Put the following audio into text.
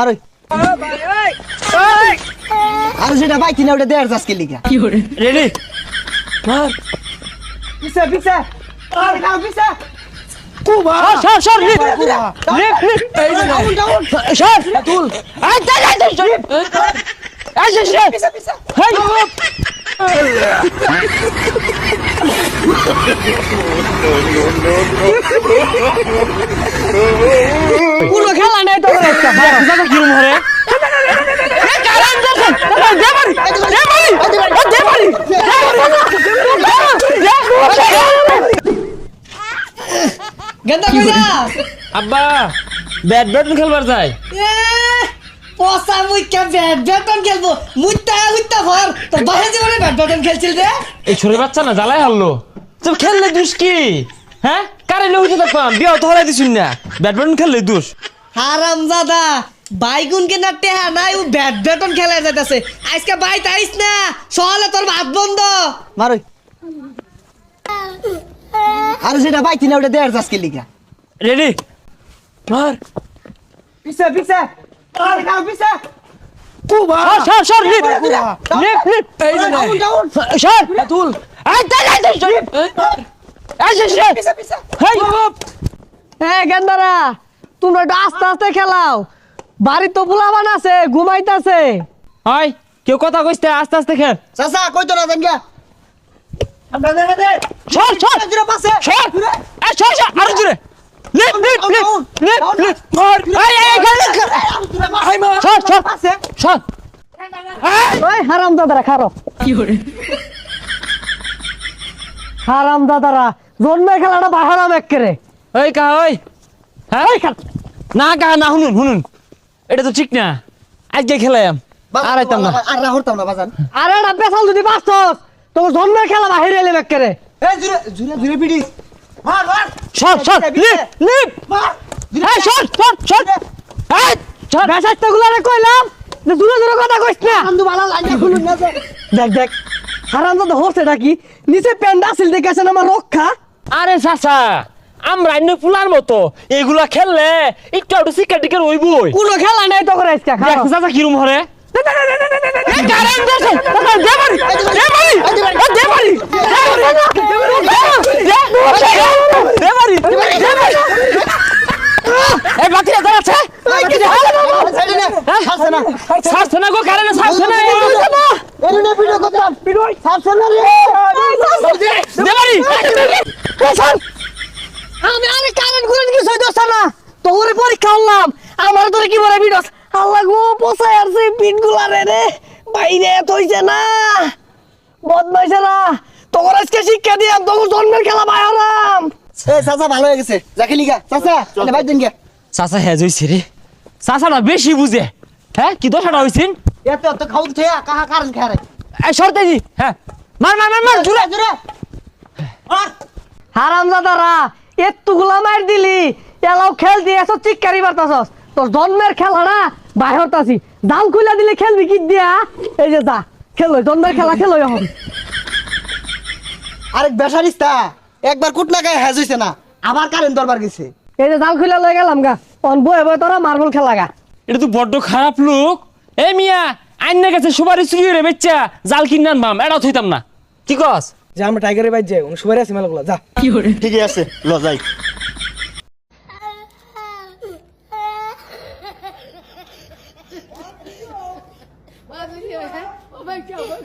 আরে আর সেটা ভাই কিনা ওটা দেয়ার আজকে লিখা কি করে রেডি মার পিছে পিছে আরে কাও পিছে কুবা সর লিপ এই যে সর তুল আই যাই সর এই যে সর পিছে পিছে হেই পুরো খেলা নাই তো একটা দাদা কি রুম হরে কারণ দেখেন দে বাড়ি গেন্দা কইরা আব্বা ব্যাডমিন্টন খেলবার যাই পসা মুই কে ব্যাডমিন্টন খেলবো মুইতা ভর তো বাইরে জীবনে ব্যাডমিন্টন খেলছিল রে এই ছোট বাচ্চা না জ্বালাই হারলো তো খেললে দোষ কি হ্যাঁ কারেন্ট উঠে থাকবাম বিয়া তো হরাই দিছুন না ব্যাডমিন্টন খেললে দোষ হারামজাদা বাইগুন কে না টেহা নাই ও ব্যাডমিন্টন খেলা যাইতাছে আজকে বাই তাইস না সকালে তোর ভাত বন্ধ মারো আর সেটা ভাই কিনা ওটা দেয়ার আজকে লিখা রেডি মার পিছে পিছে আরে কাও পিছে কুবা সর লিপ এই যে সর তুল আই যাই সর এই যে সর পিছে পিছে হেই গেন্দারা তোমরা একটু আস্তে আস্তে খেলাও বাড়ি তো বুলাবান আছে ঘুমাইতাছে হাই কেউ কথা কইতে আস্তে আস্তে খেল চাচা কই তো না জানগা আমরা দে সর জুরে পাশে সর এই সর আরো জুরে লিপ মার এই খেল আই মার সর পাশে সর ওই হারামজাদারা খারো কি করে হারামজাদারা জন্মের খেলাটা বাহারাম এক্কেরে ওই কা ওই হ্যাঁ না কা না শুনুন এটা তো ঠিক না আজকে খেলাম আর আইতাম না আর হরতাম না বাজান আরে না পেছাল যদি বাঁচছস তোর জন্মের খেলা বাহিরে এলে এক্কেরে এই জুরে পিডিস মার সর লিপ মার এই সর এই সর বেসাইতে গুলারে কইলাম যে দূরে দূরে কথা কইস না আন্দু বালা লাইনা খুলুন না দেখ হারামজাদা হচ্ছে কি নিচে প্যান্ডা আসিল দেখেছেন আমার রক্ষা আরে চাচা আমরা অন্য ফুলার মতো এগুলা খেললে একটু একটু শিক্ষাটিকের হইবই কোনো খেলা নাই তো করে আজকে খাও চাচা কিরম হরে আমি আরে কারেন্ট করে কি সই দছ না তোরে পরীক্ষা হলাম আমার তোরে কি বলে বিডস আল্লাহ গো পোছায় আর সেই পিটগুলা রে বাইরে তইছে না বদমাইছেরা তোর আজকে শিক্ষা দিয়াম তোর জন্মের খেলা বাইরাম এই চাচা ভালো হয়ে গেছে যাকে লিগা চাচা এনে ভাই দিন গে চাচা হ্যাঁ জইছে রে চাচাটা বেশি বুঝে হ্যাঁ কি দশাটা হইছিন এত তো খাও থে কাহা কারণ খারে এই সরতে দি হ্যাঁ মার জুরে জুরে হারামজাদারা এতগুলা মার দিলি এলাও খেল দিয়ে এসো চিৎকারি বারতাছস তোর জন্মের খেলা না বাইরতাছি জাল খুলে দিলে খেলবি কি দিয়া এই যে যা খেলো জন্মের খেলা খেলো এখন আরেক বেসারিস্তা একবার কুট লাগায় হ্যাজ হইছে না আবার কারেন্ট দরবার গেছে এই যে জাল খুলে লয়ে গেলাম গা অন বয়ে বয়ে তোরা মার্বল খেলা গা এটা তো বড্ড খারাপ লোক এই মিয়া আইন গেছে সুপারি চুরি রে বেচ্চা জাল কিনান বাম এটা থইতাম না কি কস যে আমরা টাইগারের বাইর যাই সবাই আছে মেলাগুলা যা কি করে ঠিকই আছে ল যাই Oh my God.